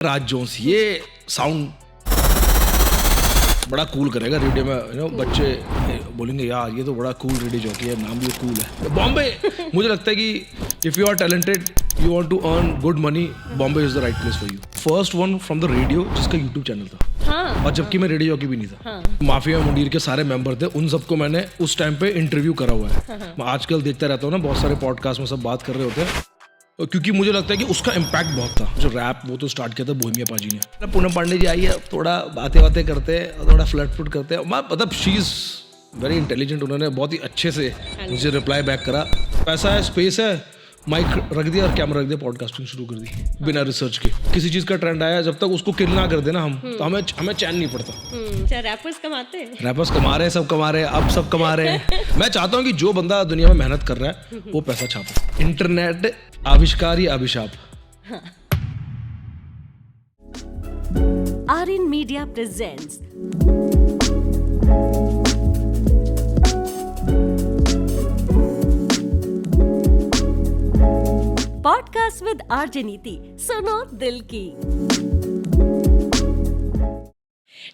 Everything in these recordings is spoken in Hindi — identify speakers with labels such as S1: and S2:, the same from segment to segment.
S1: राज जोन्स ये साउंड बड़ा कूल करेगा रेडियो में, बच्चे बोलेंगे यार ये तो बड़ा कूल रेडियो जॉकी है, नाम भी कूल है बॉम्बे। मुझे लगता है कि if you are talented, you want to earn good money, Bombay is the right place for you. First one from the radio जिसका यूट्यूब चैनल था।
S2: हाँ,
S1: और जबकि मैं रेडियो जॉकी भी नहीं था। माफिया मुंडीर के सारे मेंबर थे, उन सबको मैंने उस टाइम पे इंटरव्यू करा हुआ है। मैं आजकल देखता रहता हूँ ना, बहुत सारे पॉडकास्ट में सब बात कर रहे होते हैं, क्योंकि मुझे लगता है कि उसका इम्पैक्ट बहुत था। जो रैप वो तो स्टार्ट किया था बोहेमिया पाजी ने। पूनम पांडे जी आई है, थोड़ा बातें करते हैं, थोड़ा फ्लर्ट करते हैं। मतलब शी इज वेरी इंटेलिजेंट। उन्होंने बहुत ही अच्छे से मुझे रिप्लाई बैक करा। पैसा है, स्पेस है, माइक रख दिया और कैमरा रख दिया, पॉडकास्टिंग शुरू कर दी बिना रिसर्च के। किसी चीज़ का ट्रेंड आया, जब तक उसको किल ना कर देना हम, तो हमें चैन नहीं पड़ता।
S2: रैपर्स कमाते हैं,
S1: रैपर्स कमा रहे हैं, सब कमा रहे हैं, अब सब कमा रहे हैं। मैं चाहता हूँ कि जो बंदा दुनिया में मेहनत कर रहा है वो पैसा छापे। इंटरनेट आविष्कार या अभिशाप?
S2: Aryan media presents podcast with RJ Niti, सुनो दिल की।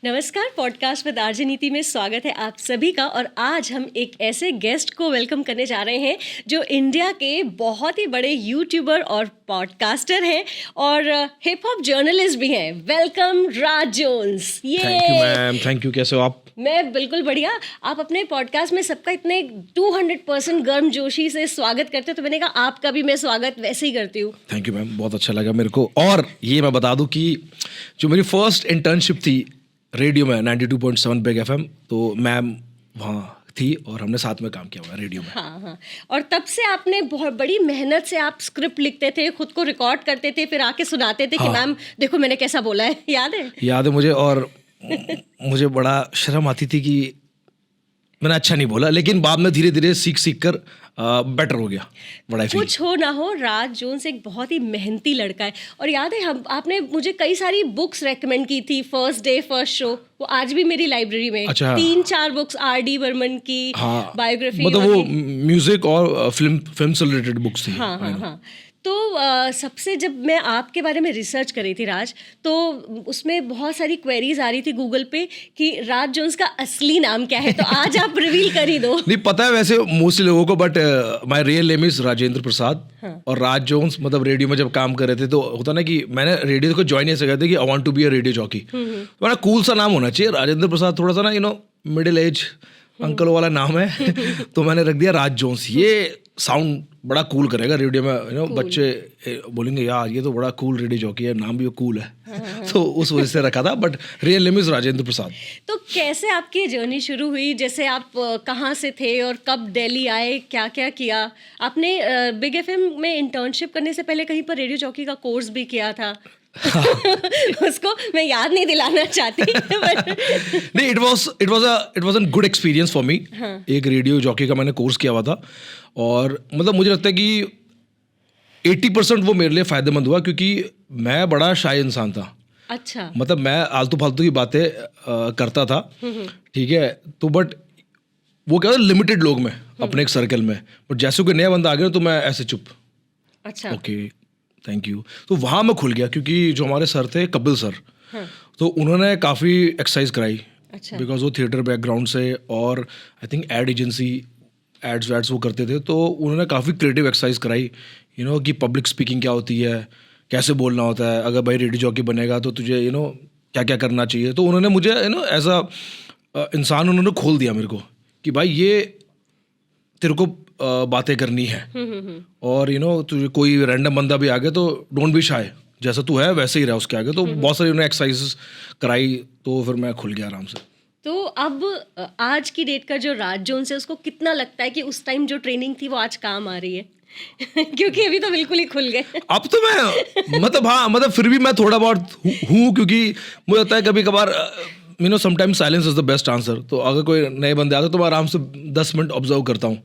S2: नमस्कार, पॉडकास्ट विद आरजे नीति में स्वागत है आप सभी का। और आज हम एक ऐसे गेस्ट को वेलकम करने जा रहे हैं जो इंडिया के बहुत ही बड़े यूट्यूबर और पॉडकास्टर हैं और हिप हॉप जर्नलिस्ट भी हैं। Welcome Raj Jones.
S1: Thank you ma'am. Thank you. कैसे हो आप?
S2: मैं बिल्कुल बढ़िया। आप अपने पॉडकास्ट में सबका इतने 200% गर्मजोशी से स्वागत करते हो, तो मैंने कहा आपका भी मैं स्वागत वैसे ही करती हूँ।
S1: थैंक यू मैम, बहुत अच्छा लगा मेरे को। और ये मैं बता दूं कि जो मेरी फर्स्ट इंटर्नशिप थी रेडियो में 92.7 बिग एफएम, तो मैम वहाँ थी और हमने साथ में काम किया हुआ रेडियो में।
S2: हाँ। और तब से आपने बहुत बड़ी मेहनत से आप स्क्रिप्ट लिखते थे, खुद को रिकॉर्ड करते थे, फिर आके सुनाते थे कि मैम देखो मैंने कैसा बोला है। याद है मुझे। और
S1: मुझे बड़ा शर्म आती थी कि मैंने अच्छा नहीं बोला, लेकिन बाद में धीरे धीरे सीख कर बेटर हो गया। बड़ा
S2: कुछ हो ना हो, राज जोन्स एक बहुत ही मेहनती लड़का है। और याद है आपने मुझे कई सारी बुक्स रेकमेंड की थी, फर्स्ट डे फर्स्ट शो, वो आज भी मेरी लाइब्रेरी में।
S1: अच्छा।
S2: 3-4 बुक्स आर.डी. बर्मन की बायोग्राफी,
S1: मतलब वो म्यूजिक और फिल्म से रिलेटेड बुक्स थी।
S2: हाँ। तो सबसे जब मैं आपके बारे में रिसर्च कर रही थी राज, तो उसमें बहुत सारी क्वेरीज आ रही थी गूगल पे कि राज जोन्स का असली नाम क्या है, तो आज आप रिवील कर ही दो।
S1: नहीं पता है वैसे मोस्टली लोगों को, but my real name is Rajendra Prasad. और राज जोन्स मतलब रेडियो में जब काम कर रहे थे तो होता ना कि मैंने रेडियो को ज्वाइन ऐसे किया था कि I want to be a radio jockey. तो बड़ा कूल सा नाम होना चाहिए। राजेंद्र प्रसाद थोड़ा सा ना मिडिल एज अंकल वाला नाम है। तो मैंने रख दिया राज जोन्स। ये साउंड बड़ा कूल करेगा रेडियो में, बच्चे बोलेंगे यार ये तो बड़ा कूल रेडियो जॉकी है, नाम भी कूल है। तो उस वजह से रखा था, but real name is Rajendra Prasad.
S2: तो कैसे आपकी जर्नी शुरू हुई? जैसे आप कहाँ से थे और कब दिल्ली आए, क्या क्या किया आपने? बिग एफएम में इंटर्नशिप करने से पहले कहीं पर रेडियो जॉकी का कोर्स भी किया था। उसको मैं याद नहीं दिलाना चाहती।
S1: नहीं, it was a good experience for me. एक रेडियो जॉकी का मैंने कोर्स किया हुआ था, और मतलब मुझे लगता है कि 80% वो मेरे लिए फ़ायदेमंद हुआ, क्योंकि मैं बड़ा शाय इंसान था।
S2: अच्छा।
S1: मतलब मैं आलतू फालतू की बातें करता था, ठीक है, तो बट वो क्या था, लिमिटेड लोग में अपने एक सर्कल में, बट जैसे कोई नया बंदा आ गया तो मैं ऐसे चुप।
S2: अच्छा।
S1: Okay, thank you. तो वहाँ मैं खुल गया, क्योंकि जो हमारे सर थे कपिल सर, तो उन्होंने काफ़ी एक्सरसाइज कराई।
S2: अच्छा।
S1: बिकॉज वो थिएटर बैकग्राउंड से, और I think ad agency ads वैड्स वो करते थे, तो उन्होंने काफ़ी क्रिएटिव एक्सरसाइज कराई, कि पब्लिक स्पीकिंग क्या होती है, कैसे बोलना होता है, अगर भाई रेडियो जॉकी बनेगा तो तुझे क्या क्या करना चाहिए। तो उन्होंने मुझे एज अ इंसान उन्होंने खोल दिया मेरे को कि भाई ये तेरे को बातें करनी है। और तुझे कोई रैंडम बंदा भी आ गया तो डोंट बी शाय, जैसा तू है वैसे ही रहा उसके आगे। तो बहुत सारी उन्होंने एक्सरसाइज कराई, तो फिर मैं खुल गया आराम से।
S2: तो अब आज की डेट का जो राज जोन्स है, उसको कितना लगता है कि उस टाइम जो ट्रेनिंग थी वो आज काम आ रही है? क्योंकि अभी तो बिल्कुल ही खुल गए।
S1: अब तो मैं मतलब फिर भी मैं थोड़ा बहुत हूँ, क्योंकि मुझे लगता है कभी कभार sometimes silence is the best answer. तो अगर कोई नए बंदे आते तो मैं आराम से 10 मिनट ऑब्जर्व करता हूँ।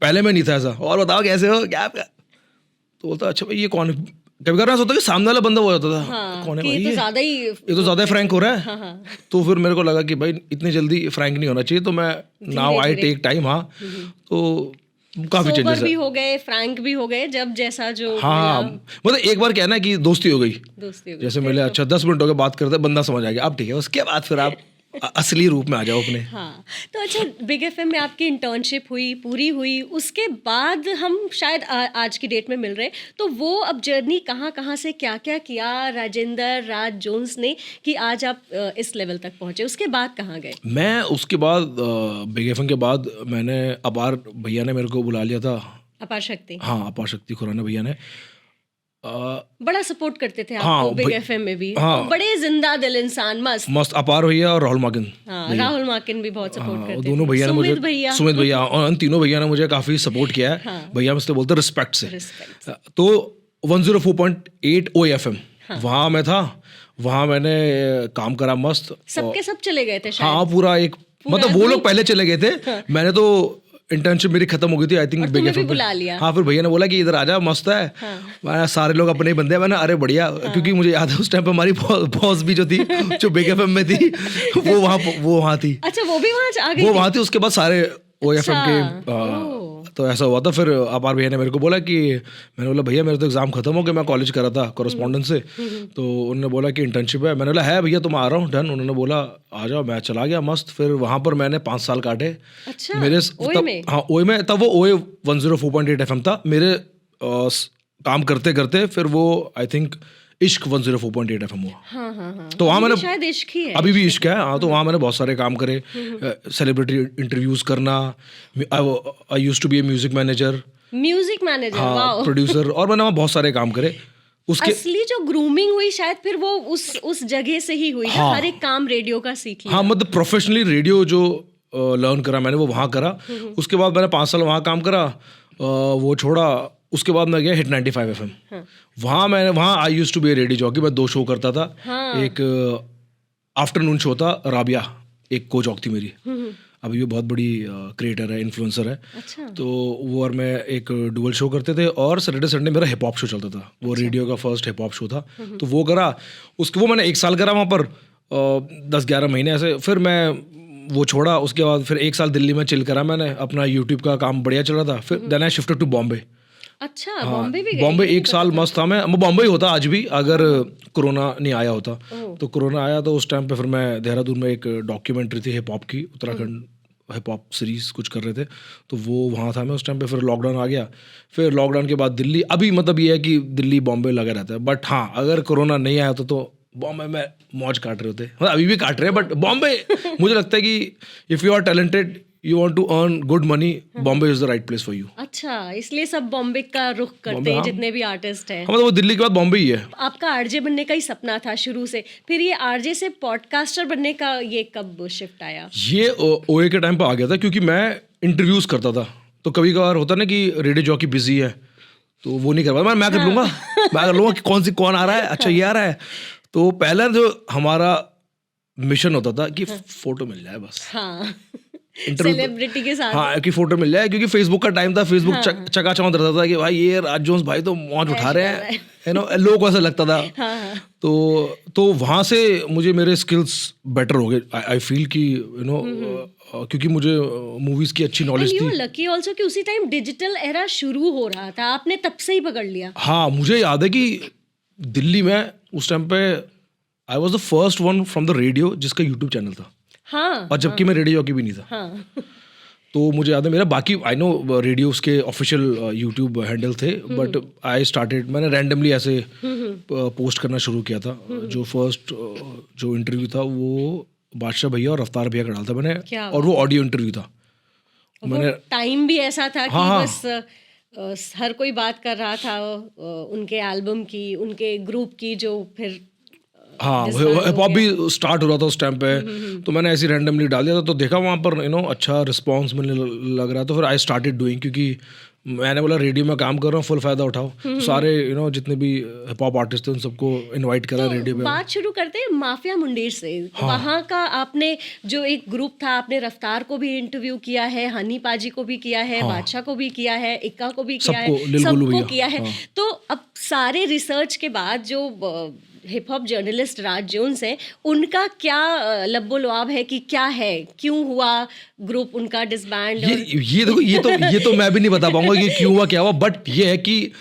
S1: पहले मैं नहीं था ऐसा, और बताओ कैसे हो, क्या तो बोलता अच्छा भाई ये कौन है। कभी कभार होता कि सामने वाला बंदा हो जाता था, कौन है भाई, ये तो ज़्यादा फ्रैंक हो रहा है। तो फिर मेरे को लगा कि भाई इतनी जल्दी फ्रैंक नहीं होना चाहिए, तो मैं नाउ आई टेक टाइम। तो काफी
S2: सोबर
S1: चेंजेस
S2: भी
S1: है।
S2: हो गए, फ्रैंक भी हो गए, जब जैसा जो
S1: हाँ
S2: मिला,
S1: मतलब एक बार क्या है ना कि दोस्ती हो गई,
S2: दोस्ती हो गई।
S1: जैसे
S2: फिर
S1: मिले
S2: तो
S1: अच्छा 10 मिनट हो गए बात करते बंदा समझ आ गया, अब ठीक है, उसके बाद फिर आप असली रूप में आ जाओ अपने।
S2: हाँ, तो अच्छा बिग एफएम में आपकी इंटर्नशिप हुई, पूरी हुई, उसके बाद हम शायद आज की डेट में मिल रहे हैं, तो वो अब जर्नी कहाँ-कहाँ से क्या-क्या किया राजेंद्र राज जोन्स ने कि आज आप इस लेवल तक पहुँचे, उसके बाद कहाँ गए?
S1: मैं उसके बाद बिग एफएम के बाद मैंने अपार भैया ने मेरे को बुला लिया था।
S2: अपार शक्ति,
S1: हाँ, अपार शक्ति खुराना भैया ने अ,
S2: बड़ा सपोर्ट करते थे
S1: हाँ
S2: आपको बिग
S1: भाई,
S2: एफएम में भी, और
S1: हाँ
S2: बड़े जिंदा दिल इंसान, मस्त।
S1: मस्त अपार भैया और राहुल माकिन
S2: हाँ,
S1: भैया।
S2: राहुल माकिन भी बहुत सपोर्ट
S1: हाँ,
S2: करते
S1: दोनों
S2: थे।
S1: भैया ने मुझे,
S2: सुमित भैया,
S1: सुमित भैया और उन तीनों भैया ने मुझे काफ़ी सपोर्ट किया है।
S2: हाँ।
S1: भैया मुझसे बोलते रिस्पेक्ट से।
S2: रिस्पेक्ट।
S1: तो 104.8 OFM वहाँ मैं था, वहाँ मैंने काम करा मस्त।
S2: सबके सब चले गए थे शायद।
S1: हाँ पूरा एक
S2: पूरा
S1: मतलब वो लोग
S2: ग्रुप।
S1: पहले चले गए थे, मैंने तो इंटर्नशिप मेरी खत्म हो गई थी आई थिंक
S2: और
S1: बिग
S2: तुम्हें
S1: एफएम
S2: भी बुला लिया।
S1: हाँ फिर भैया ने बोला कि इधर आजा मस्त है। मैं सारे लोग अपने ही बंदे हैं, मैंने अरे बढ़िया, क्योंकि मुझे याद है उस टाइम पे हमारी बॉस भी जो थी जो बिग एफएम में थी वो वहाँ थी,
S2: अच्छा, वो भी वहाँ आ गई
S1: वो
S2: थी?
S1: वहाँ थी। उसके बाद सारे OFM के
S2: ओह।
S1: तो ऐसा हुआ था। फिर अपार भैया ने मेरे को बोला कि, मैंने बोला भैया मेरे तो एग्जाम खत्म हो गए, मैं कॉलेज करा था कॉरेस्पॉन्डेंस से, तो उन्होंने बोला कि इंटर्नशिप है। मैंने बोला है भैया तो मैं आ रहा हूँ, डन। उन्होंने बोला आ जाओ, मैं चला गया मस्त। फिर वहाँ पर मैंने 5 साल काटे
S2: अच्छा,
S1: मेरे
S2: ओए में?
S1: हाँ ओए में, तब वो OA 104.8 FM था मेरे काम करते करते। फिर वो आई थिंक इश्क 104.8 FM हुआ।
S2: हाँ हाँ हाँ,
S1: तो वहाँ
S2: अभी भी
S1: मैंने
S2: शायद इश्क ही है।
S1: अभी भी इश्क है। हाँ तो वहाँ मैंने बहुत सारे काम करे, सेलिब्रिटी इंटरव्यूज करना, I used to be a music manager,
S2: music manager,
S1: हाँ
S2: वाओ।
S1: प्रोड्यूसर, और मैंने वहाँ बहुत सारे काम करे उसके।
S2: असली जो ग्रूमिंग हुई शायद फिर वो उस जगह से ही हुई,
S1: हाँ।
S2: हर एक काम रेडियो का सीख लिया।
S1: हाँ मतलब प्रोफेशनली रेडियो जो लर्न करा मैंने वो वहाँ करा। उसके बाद मैंने 5 साल वहाँ काम करा, वो छोड़ा। उसके बाद मैं गया हिट 95 FM। वहाँ I used to be a radio jockey. मैं 2 शो करता था। एक आफ्टरनून शो था, राबिया एक को जॉक थी मेरी, अभी भी बहुत बड़ी क्रिएटर है, इन्फ्लुएंसर है।
S2: अच्छा।
S1: तो वो और मैं एक डुअल शो करते थे, और सैटरडे संडे मेरा हिप हॉप शो चलता था। वो रेडियो का फर्स्ट हिप हॉप शो था, तो वो करा। उसके वो मैंने 1 साल करा वहाँ पर, 10-11 महीने ऐसे। फिर मैं वो छोड़ा। उसके बाद फिर 1 साल दिल्ली में चिल करा मैंने, अपना यूट्यूब का काम बढ़िया चल रहा था। फिर then I shifted to Bombay.
S2: अच्छा, बॉम्बे भी गए?
S1: बॉम्बे 1 साल मस्त था। मैं बॉम्बे ही होता आज भी अगर कोरोना नहीं आया होता। तो कोरोना आया तो उस टाइम पे फिर मैं देहरादून में एक डॉक्यूमेंट्री थी हिप हॉप की, उत्तराखंड हिप हॉप सीरीज कुछ कर रहे थे, तो वो वहाँ था मैं उस टाइम पे। फिर लॉकडाउन आ गया, फिर लॉकडाउन के बाद दिल्ली। अभी मतलब ये है कि दिल्ली बॉम्बे लगा रहता है, बट हाँ अगर कोरोना नहीं आया तो बॉम्बे में मौज काट रहे होते, मतलब अभी भी काट रहे हैं, बट बॉम्बे मुझे लगता है कि if you are talented, you want to earn good money, Bombay is the right place for you.
S2: अच्छा, इसलिए सब बॉम्बे का रुख करते हैं, जितने भी आर्टिस्ट हैं।
S1: मतलब वो दिल्ली के बाद बॉम्बे ही है।
S2: आपका आरजे बनने का ही सपना था शुरू से, फिर ये आरजे से पॉडकास्टर बनने का ये कब शिफ्ट आया?
S1: ये OA के टाइम पे आ गया था, क्योंकि मैं इंटरव्यूज करता था। तो कभी कभार होता ना कि रेडियो जॉकी बिजी है तो वो नहीं कर पाता, मैं कर लूँगा, मैं कर लूँगा कि कौन आ रहा है, अच्छा ये आ रहा है। तो पहला जो हमारा मिशन होता था कि फोटो मिल जाए बस,
S2: हाँ,
S1: इंटरव्यू
S2: सेलिब्रिटी के साथ।
S1: हाँ कि फोटो मिल जाए, क्योंकि फेसबुक का टाइम था। फेसबुक चकाचौंध रहता था कि भाई ये राज जोन्स भाई तो मौज उठा रहे हैं, यू नो, लोगों को ऐसा लगता था। तो वहाँ से मुझे मेरे स्किल्स बेटर हो गए। आई फील कि यू नो, क्योंकि मुझे मूवीज की अच्छी नॉलेज
S2: यू
S1: थी।
S2: लकी आल्सो कि उसी टाइम डिजिटल एरा शुरू हो रहा था, आपने तब से ही पकड़ लिया।
S1: हाँ मुझे याद है कि दिल्ली में उस टाइम पे I was the first one from the radio जिसका यूट्यूब चैनल था।
S2: हाँ,
S1: और जबकि मैं रेडियो जॉकी भी नहीं था।
S2: हाँ।
S1: तो मुझे याद है मेरा, बाकी आई नो रेडियो के ऑफिशियल यूट्यूब हैंडल थे, बट आई स्टार्टेड, मैंने रैंडमली ऐसे पोस्ट करना शुरू किया था। जो फर्स्ट जो इंटरव्यू था वो बादशाह भैया और रफ्तार भैया का डाला था मैंने,
S2: क्या
S1: और वो ऑडियो इंटरव्यू था।
S2: मैंने टाइम भी ऐसा था कि
S1: हाँ,
S2: बस हर कोई बात कर रहा था उनके एल्बम की, उनके ग्रुप की, जो फिर
S1: हाँ हिप हॉप भी स्टार्ट हो रहा था उस टाइम पे। तो मैंने ऐसे रैंडमली डाल दिया था, तो देखा वहाँ पर यू नो अच्छा रिस्पांस मिलने लग रहा था। फिर आई स्टार्टेड डूइंग, क्योंकि मैंने बोला रेडियो में काम कर रहा हूँ, फुल फायदा उठाओ। तो सारे यू नो जितने भी हिप हॉप आर्टिस्ट थे उन सबको इनवाइट करा रेडियो पे।
S2: बात शुरू करते हैं माफिया मुंडेर से। वहाँ का आपने जो एक ग्रुप था, आपने रफ्तार को भी इंटरव्यू किया है, हनी पाजी को भी किया है, बादशाह को भी किया है, इक्का को भी किया है, सबको किया है। तो अब सारे रिसर्च के बाद जो हिप हॉप जर्नलिस्ट राज जोन्स हैं, उनका क्या लब्बो लुआब है कि क्या है, क्यों हुआ ग्रुप उनका डिसबैंड?
S1: ये देखो, ये तो मैं भी नहीं बता पाऊंगा कि क्यों हुआ क्या हुआ, बट ये है कि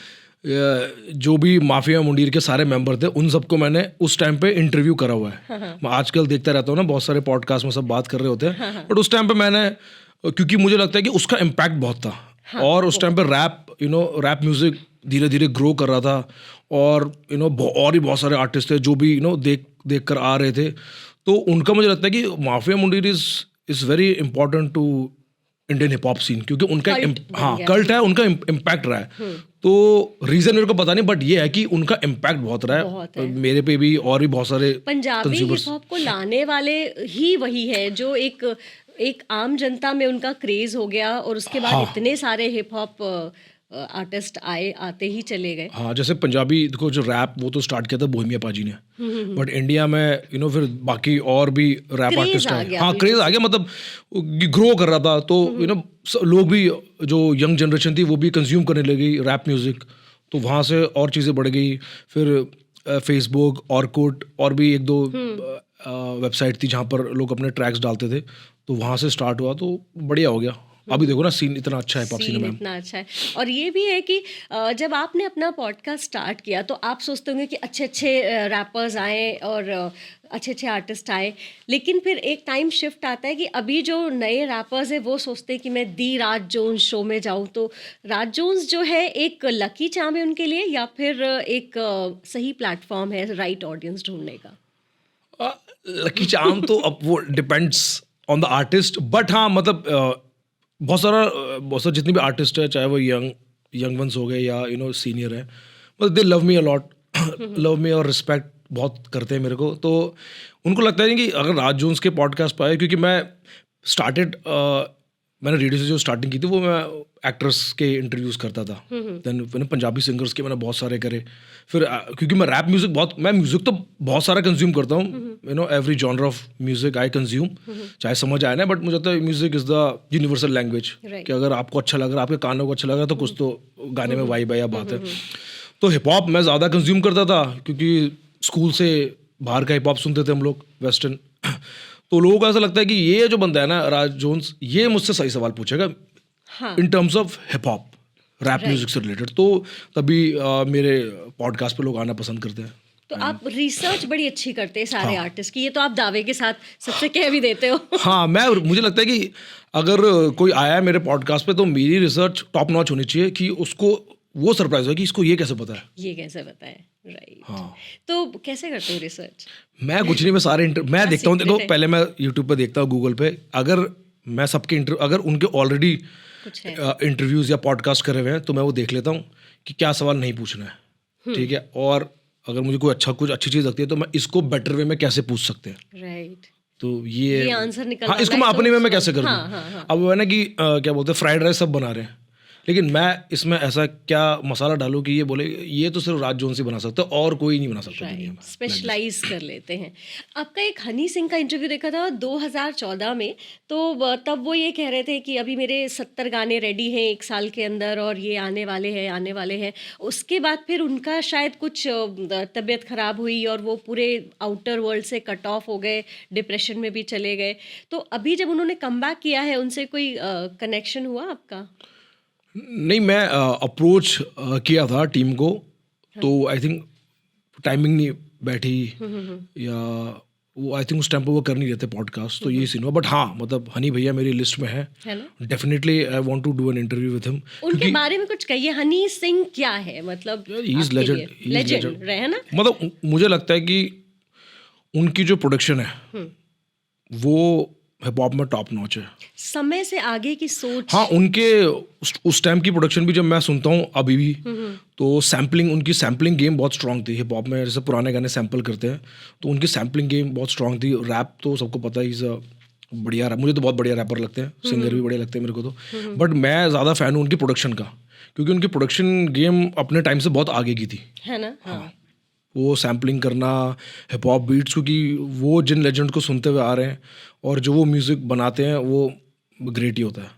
S1: जो भी माफिया मुंडीर के सारे मेंबर थे उन सबको मैंने उस टाइम पे इंटरव्यू करा हुआ है। मैं आजकल देखता रहता हूँ ना, बहुत सारे पॉडकास्ट में सब बात कर रहे होते हैं, बट उस टाइम पे मैंने, क्योंकि मुझे लगता है कि उसका इम्पैक्ट बहुत था। और उस टाइम पे रैप म्यूजिक धीरे धीरे ग्रो कर रहा था, और और भी बहुत सारे आर्टिस्ट थे जो भी देख कर आ रहे थे। तो उनका मुझे लगता है कि mafia Mundeer is very important to Indian hip hop scene, क्योंकि उनका कल्ट है, उनका इम्पैक्ट रहा है। तो रीजन मेरे को पता नहीं, बट ये है कि उनका इम्पैक्ट बहुत रहा है मेरे पे भी, और भी बहुत सारे
S2: पंजाबी हिप हॉप को लाने वाले ही वही है जो एक आम जनता में उनका क्रेज हो गया, और उसके बाद इतने सारे हिप हॉप आर्टिस्ट आते ही चले गए।
S1: हाँ, जैसे पंजाबी देखो, जो रैप वो तो स्टार्ट किया था बोहेमिया पाजी ने, बट इंडिया में फिर बाकी और भी रैप आर्टिस्ट आए। हाँ, क्रेज आ गया, मतलब ग्रो कर रहा था। तो लोग भी, जो यंग जनरेशन थी वो भी कंज्यूम करने लगी रैप म्यूजिक, तो वहाँ से और चीज़ें बढ़ गई। फिर फेसबुक, ऑर्कुट और भी एक दो वेबसाइट थी जहाँ पर लोग अपने ट्रैक्स डालते थे, तो वहाँ से स्टार्ट हुआ, तो बढ़िया हो गया। अभी देखो ना, सीन इतना अच्छा है, पॉप सीन में
S2: इतना अच्छा है। और ये भी है कि जब आपने अपना पॉडकास्ट स्टार्ट किया तो आप सोचते होंगे कि अच्छे अच्छे रैपर्स आए और अच्छे अच्छे आर्टिस्ट आए, लेकिन फिर एक टाइम शिफ्ट आता है कि अभी जो नए रैपर्स हैं वो सोचते हैं कि मैं दी राज जोन्स शो में जाऊं। तो राज जोन्स जो है एक लकी चार्म है उनके लिए, या फिर एक सही प्लेटफॉर्म है राइट ऑडियंस ढूंढने का?
S1: लकी चार्म तो अब वो depends on the artist, but हाँ, मतलब बहुत सारा जितने भी आर्टिस्ट है, चाहे वो यंग वंस हो गए या सीनियर है, मतलब दे love me a lot, love me और रिस्पेक्ट बहुत करते हैं मेरे को। तो उनको लगता है कि अगर राज जोन्स के पॉडकास्ट पर आए, क्योंकि मैंने रेडियो से जो स्टार्टिंग की थी वो मैं एक्टर्स के इंटरव्यूज़ करता था। देन मैंने पंजाबी सिंगर्स के मैंने बहुत सारे करे। फिर क्योंकि मैं रैप म्यूज़िक मैं म्यूज़िक तो बहुत सारा कंज्यूम करता हूँ, every genre of music I consume, चाहे समझ आए ना, बट मुझे लगता है music is the universal language, कि अगर आपको अच्छा लग रहा है, आपके कानों को अच्छा लग रहा है, तो कुछ तो गाने में वाइब है या बात है। तो हिप हॉप मैं ज़्यादा कंज्यूम करता था, क्योंकि स्कूल से बाहर का हिप हॉप सुनते थे हम लोग, वेस्टर्न। तो लोगों को ऐसा लगता है कि ये जो बंदा है ना राज जोन्स, ये मुझसे सही सवाल पूछेगा in terms of hip hop, rap music से रिलेटेड। तो तभी मेरे पॉडकास्ट पे लोग आना पसंद करते हैं।
S2: तो आप रिसर्च बड़ी अच्छी करते हैं सारे आर्टिस्ट की, ये तो आप दावे के साथ सबसे कह भी देते हो।
S1: हाँ, मुझे लगता है कि अगर कोई आया है मेरे पॉडकास्ट पे, तो मेरी रिसर्च टॉप नॉच होनी चाहिए, कि उसको वो सरप्राइज हो कि इसको ये कैसे पता है,
S2: ये कैसे पता है। राइट। हाँ। तो कैसे करते हो रिसर्च?
S1: मैं कुछ नहीं, मैं मैं देखता हूँ, देखो पहले मैं यूट्यूब पे देखता हूँ, गूगल पे, अगर मैं सबके अगर उनके ऑलरेडी इंटरव्यूज़ या पॉडकास्ट करे हुए हैं, तो मैं वो देख लेता हूँ कि क्या सवाल नहीं पूछना है, ठीक है। और अगर मुझे कुछ अच्छी चीज़ लगती है, तो मैं इसको बेटर वे में कैसे पूछ सकते हैं।
S2: राइट।
S1: तो ये
S2: आंसर निकल,
S1: हाँ, इसको मैं अपने वे में कैसे करूँ। अब वो है ना कि क्या बोलते हैं, फ्राइड राइस सब बना रहे हैं, लेकिन मैं इसमें ऐसा क्या मसाला डालूं कि ये बोले ये तो सिर्फ राज जोन्स ही बना सकता है, और कोई नहीं बना सकता दुनिया में।
S2: स्पेशलाइज कर लेते हैं। आपका एक हनी सिंह का इंटरव्यू देखा था 2014 में, तो तब वो ये कह रहे थे कि अभी मेरे 70 गाने रेडी हैं 1 साल के अंदर, और ये आने वाले हैं। उसके बाद फिर उनका शायद कुछ तबीयत खराब हुई, और वो पूरे आउटर वर्ल्ड से कट ऑफ हो गए, डिप्रेशन में भी चले गए। तो अभी जब उन्होंने कम बैक किया है, उनसे कोई कनेक्शन हुआ आपका?
S1: नहीं, मैं अप्रोच किया था टीम को, तो आई थिंक टाइमिंग नहीं बैठी, या वो आई थिंक उस टाइम पर वो कर नहीं रहे थे पॉडकास्ट, तो ये सीन हुआ। बट हाँ, मतलब हनी भैया मेरी लिस्ट में है ना, definitely I want to do an interview with him.
S2: उनके बारे में कुछ कहिए, हनी सिंह क्या है, मतलब
S1: ही इज लेजेंड
S2: रहे हैं ना।
S1: मतलब मुझे लगता है कि उनकी जो प्रोडक्शन है वो हिप हॉप में टॉप नॉच है, समय
S2: से आगे की सोच।
S1: हाँ, उनके उस टाइम की प्रोडक्शन भी जब मैं सुनता हूँ अभी भी, तो उनकी सैम्पलिंग गेम बहुत स्ट्रांग थी। हिप हॉप में जैसे पुराने गाने सैम्पल करते हैं, तो उनकी सैम्पलिंग गेम बहुत स्ट्रांग थी। रैप तो सबको पता है, इज बढ़िया रैप, मुझे तो बहुत बढ़िया रैपर लगते हैं, सिंगर भी बढ़िया लगते हैं मेरे को तो। बट मैं ज़्यादा फैन हूँ उनकी प्रोडक्शन का, क्योंकि उनकी प्रोडक्शन गेम अपने टाइम से बहुत आगे की थी,
S2: है ना।
S1: हाँ, वो सैम्पलिंग करना, हिप हॉप बीट्स, क्योंकि वो जिन लेजेंड को सुनते हुए आ रहे हैं और जो वो म्यूज़िक बनाते हैं वो ग्रेट ही होता है।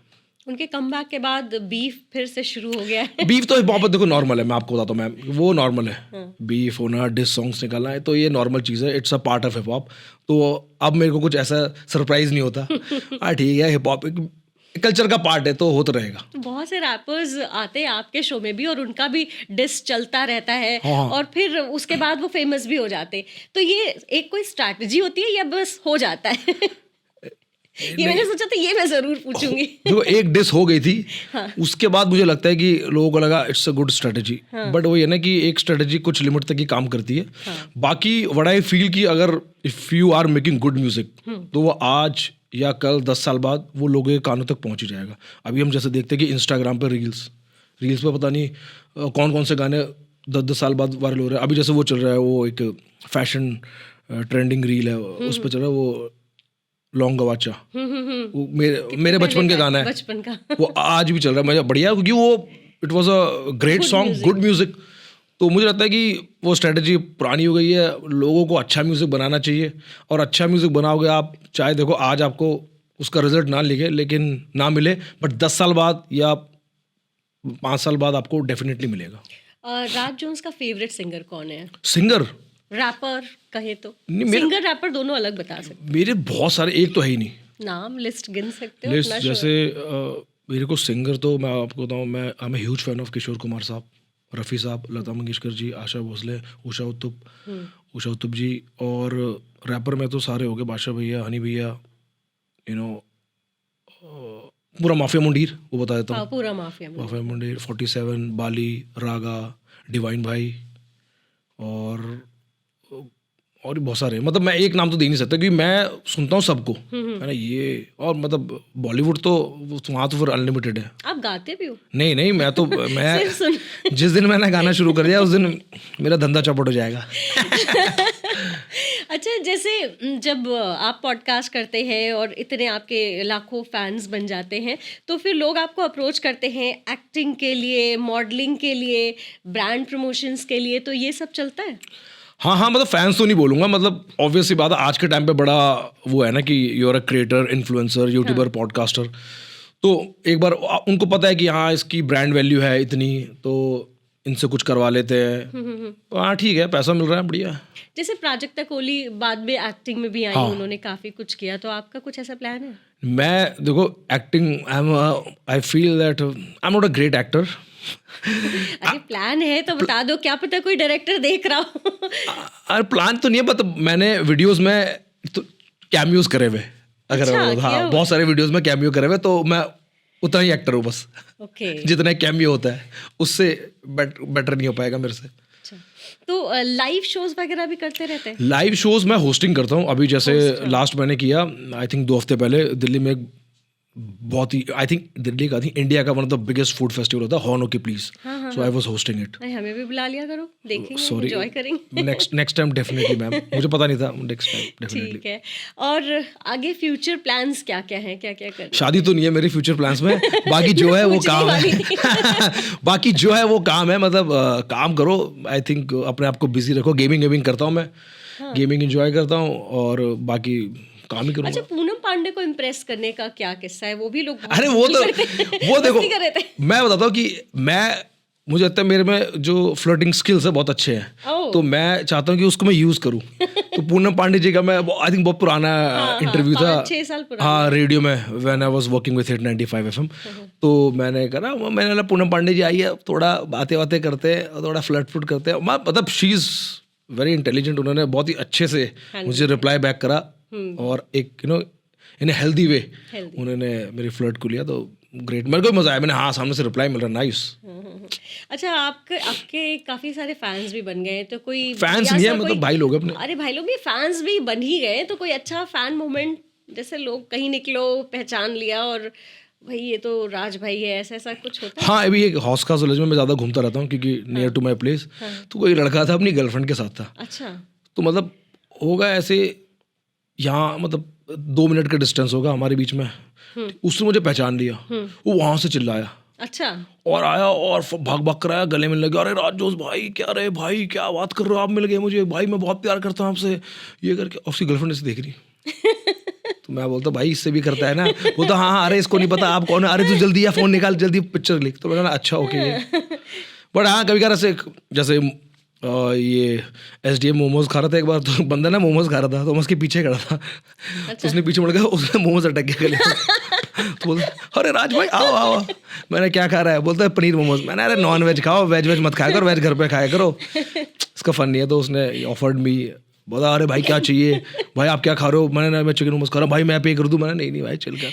S2: उनके कमबैक के बाद बीफ फिर से शुरू हो गया है।
S1: बीफ तो हिप हॉप देखो नॉर्मल है, मैं आपको बताता हूँ मैम, वो नॉर्मल है। बीफ होना, डिस सॉन्ग्स निकालना है, तो ये नॉर्मल चीज़ है, it's a part of hip hop. तो अब मेरे को कुछ ऐसा सरप्राइज नहीं होता। हाँ ठीक है, हिप हॉप कल्चर का पार्ट है तो होता रहेगा।
S2: तो बहुत से रैपर्स आते हैं आपके शो में भी और उनका भी डिस चलता रहता है।
S1: हाँ।
S2: और फिर उसके बाद वो फेमस भी हो जाते, तो ये एक कोई स्ट्रैटेजी होती है या बस हो जाता है? ये मैंने सोचा था ये मैं जरूर पूछूंगी।
S1: देखो एक डिस हो गई थी, उसके बाद मुझे लगता है कि लोगों को लगा it's a good strategy, but वो ये ना कि एक स्ट्रेटजी कुछ लिमिट तक ही काम करती है। बाकी व्हाट आई फील कि अगर if you are making good music तो वो आज या कल 10 साल बाद वो लोगों के कानों तक पहुंच ही जाएगा। अभी हम जैसे देखते हैं कि इंस्टाग्राम पे रील्स पे पता नहीं कौन कौन से गाने 10 साल बाद वायरल हो रहे हैं। अभी जैसे वो चल रहा है, वो एक फैशन ट्रेंडिंग रील है, उस पर चल रहा है वो लॉन्ग गवाचा, वो मेरे बचपन के गाना है,
S2: बचपन का।
S1: वो आज भी चल रहा है, मजा बढ़िया, क्योंकि वो it was a great song, good music. तो मुझे लगता है कि वो स्ट्रेटजी पुरानी हो गई है, लोगों को अच्छा म्यूजिक बनाना चाहिए, और अच्छा म्यूजिक बनाओगे आप, चाहे देखो आज आपको उसका रिजल्ट ना ना मिले, बट 10 साल बाद या 5 साल बाद आपको डेफिनेटली मिलेगा।
S2: राज जोन्स का फेवरेट सिंगर कौन है?
S1: सिंगर,
S2: रैपर कहे तो?
S1: नहीं,
S2: सिंगर रैपर दोनों अलग बता सकते?
S1: मेरे बहुत सारे, एक तो है ही नहीं।
S2: नाम लिस्ट गिन सकते हो?
S1: लिस्ट
S2: अपना
S1: जैसे मेरे को सिंगर तो मैं आपको बताऊँ, मैं I am a huge fan of Kishore Kumar sahab, Rafi साहब, लता मंगेशकर जी, आशा भोसले, उषा उत्तुप जी। और रैपर में तो सारे हो गए, बादशाह भैया, हनी भैया, यू नो पूरा माफिया मुंडीर, वो बता देता हूँ।
S2: पूरा माफिया
S1: मुंडीर, 47, बाली, रागा, डिवाइन भाई, और भी बहुत सारे, मतलब मैं एक नाम तो दे नहीं सकता क्योंकि मैं सुनता हूँ सबको, है ना ये। और मतलब बॉलीवुड तो वहाँ तो फिर अनलिमिटेड है।
S2: आप गाते भी हो?
S1: नहीं, मैं जिस दिन मैंने गाना शुरू कर दिया उस दिन मेरा धंधा चौपट हो जाएगा।
S2: अच्छा, जैसे जब आप पॉडकास्ट करते हैं और इतने आपके लाखों फैंस बन जाते हैं, तो फिर लोग आपको अप्रोच करते हैं एक्टिंग के लिए, मॉडलिंग के लिए, ब्रांड प्रमोशंस के लिए, तो ये सब चलता है?
S1: हाँ, मतलब फैंस तो नहीं बोलूँगा, मतलब ऑब्वियसली बात है, आज के टाइम पे बड़ा वो है ना कि you are a creator, influencer, YouTuber, podcaster, तो एक बार उनको पता है कि हाँ इसकी ब्रांड वैल्यू है इतनी, तो इनसे कुछ करवा लेते हैं। हाँ ठीक है, पैसा मिल रहा है, बढ़िया। जैसे
S2: प्राजक्ता कोहली बाद में एक्टिंग में भी आई, उन्होंने काफ़ी कुछ किया, तो आपका कुछ ऐसा प्लान है?
S1: मैं देखो acting, I feel that I am not a great actor.
S2: अरे प्लान है तो बता दो, क्या पता कोई डायरेक्टर देख रहा हो।
S1: अरे प्लान तो नहीं है, बट मैंने वीडियोस में तो कैमियोज करे हुए, अगर हाँ बहुत सारे वीडियोस में कैमियो करे हुए, तो मैं उतना ही एक्टर हूँ बस। जितना कैमियो होता है उससे बेटर नहीं हो पाएगा मेरे से।
S2: तो लाइव शोज वगैरह भी करते रहते हैं?
S1: लाइव शोज मैं होस्टिंग करता हूँ। अभी जैसे लास्ट मैंने किया, आई थिंक 2 हफ्ते पहले दिल्ली में, बहुत ही, आई थिंक दिल्ली का, इंडिया का one of the biggest food festival होता है, horn okay please, so I was hosting it.
S2: हमें भी बुला लिया करो, देखेंगे, एंजॉय करेंगे।
S1: नेक्स्ट टाइम डेफिनेटली मैम, मुझे पता नहीं था, नेक्स्ट टाइम डेफिनेटली।
S2: ठीक है। और आगे फ्यूचर प्लान्स क्या क्या हैं, क्या क्या करना?
S1: शादी तो नहीं है मेरी फ्यूचर प्लान्स में, बाकी जो है वो काम है। बाकी जो है वो काम है, मतलब काम करो, आई थिंक अपने आप को बिजी रखो। गेमिंग करता हूँ मैं, गेमिंग एंजॉय करता हूँ, और बाकी काम ही करूँगा।
S2: अच्छा, पूनम पांडे को इम्प्रेस करने का क्या किस्सा है? वो भी लोग
S1: अरे वो देखो मैं बताता हूँ कि मुझे लगता है मेरे में जो फ्लर्टिंग स्किल्स है बहुत अच्छे हैं, तो मैं चाहता हूँ कि उसको मैं यूज़ करूँ। तो पूनम पांडे जी का मैं आई थिंक बहुत पुराना इंटरव्यू था,
S2: 6 साल पुराना,
S1: हाँ रेडियो में, when I was working with 895 FM। तो मैंने कहा, मैंने पूनम पांडे जी आई है, थोड़ा बातें करते हैं, थोड़ा फ्लर्ट करते हैं, मतलब शी इज़ वेरी इंटेलिजेंट। उन्होंने बहुत ही अच्छे से मुझे रिप्लाई बैक करा, और एक इन हेल्दी वे उन्होंने मेरी फ्लर्ट को लिया, तो ग्रेट, मेरे को मजा आया। मैंने हाँ सामने से रिप्लाई मिल रहा, नाइस।
S2: अच्छा, आपके काफी सारे फैंस भी बन गए, तो कोई
S1: फैंस नहीं है, मतलब भाई लोग अपने।
S2: अरे भाई लोग भी, फैंस भी बन ही गए, तो कोई अच्छा फैन मोमेंट, जैसे लोग कहीं निकलो, पहचान लिया और भाई ये तो राज भाई है, ऐसा कुछ होता है? हाँ,
S1: अभी एक हौस खास विलेज में मैं ज़्यादा घूमता रहता हूँ, क्योंकि नियर टू माई प्लेस, तो कोई लड़का था अपनी गर्लफ्रेंड के साथ था।
S2: अच्छा।
S1: तो मतलब होगा ऐसे, यहाँ मतलब 2 मिनट का डिस्टेंस होगा हमारे बीच में, उसने मुझे पहचान लिया, वो वहां से चिल्लाया,
S2: अच्छा,
S1: और आया और भाग कर आया, गले मिलने लगा, अरे राजोस भाई, क्या रहे भाई, क्या बात कर रहे हो, आप मिल गए मुझे भाई, मैं बहुत प्यार करता हूँ आपसे, ये करके। और उसकी गर्लफ्रेंड ऐसे देख रही। तो मैं बोलता भाई इससे भी करता है ना। बोलता हाँ अरे इसको नहीं पता आप कौन है, अरे तू जल्दी या फ़ोन निकाल जल्दी पिक्चर लिख। तो मैंने अच्छा ओके। बट हाँ कभी कभार ऐसे जैसे ये SDM मोमोज खा रहा था एक बार, तो बंदा ना मोमोज खा रहा था तो मैं उसके पीछे खड़ा था। तो उसने पीछे मुड़ गया, उसने मोमोज अटक गया गले में। तो बोलता अरे राज भाई आओ आओ। मैंने क्या खा रहा है, बोलता है पनीर मोमोज। मैंने अरे नॉन वेज खाओ, वेज मत खाया करो, वेज घर पे खाया करो। इसका फन नहीं है। तो उसने ऑफर्ड मी, बोला अरे भाई क्या चाहिए भाई, आप क्या खा रहे हो। मैंने मैं चिकन मोमोज खा रहा हूँ भाई, मैं पे कर दूँ। मैंने नहीं भाई चल कर।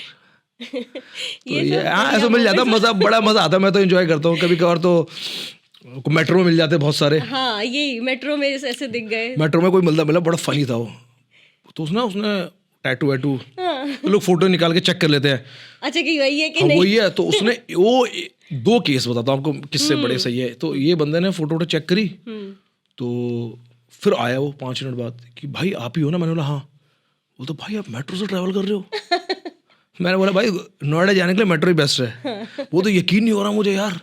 S1: तो ये हाँ ऐसा मिल जाता मज़ा, बड़ा मज़ा आता है। मैं तो एंजॉय करता हूँ। कभी कभार तो मेट्रो में मिल जाते बहुत सारे।
S2: हाँ यही मेट्रो में ऐसे दिख गए।
S1: मेट्रो में कोई मिला बड़ा फनी था वो। तो उसने टैटू वैटू, तो लोग फोटो निकाल के चेक कर लेते हैं।
S2: अच्छा कि वही है कि
S1: हाँ,
S2: नहीं।
S1: वही है। तो उसने वो 2 केस बताता हूँ आपको किससे बड़े सही है। तो ये बंदे ने फोटो चेक करी, तो फिर आया वो 5 मिनट बाद कि भाई आप ही हो ना। मैंने बोला हाँ। वो तो भाई आप मेट्रो से ट्रैवल कर रहे हो। मैंने बोला भाई नोएडा जाने के लिए मेट्रो ही बेस्ट है। वो तो यकीन नहीं हो रहा मुझे यार।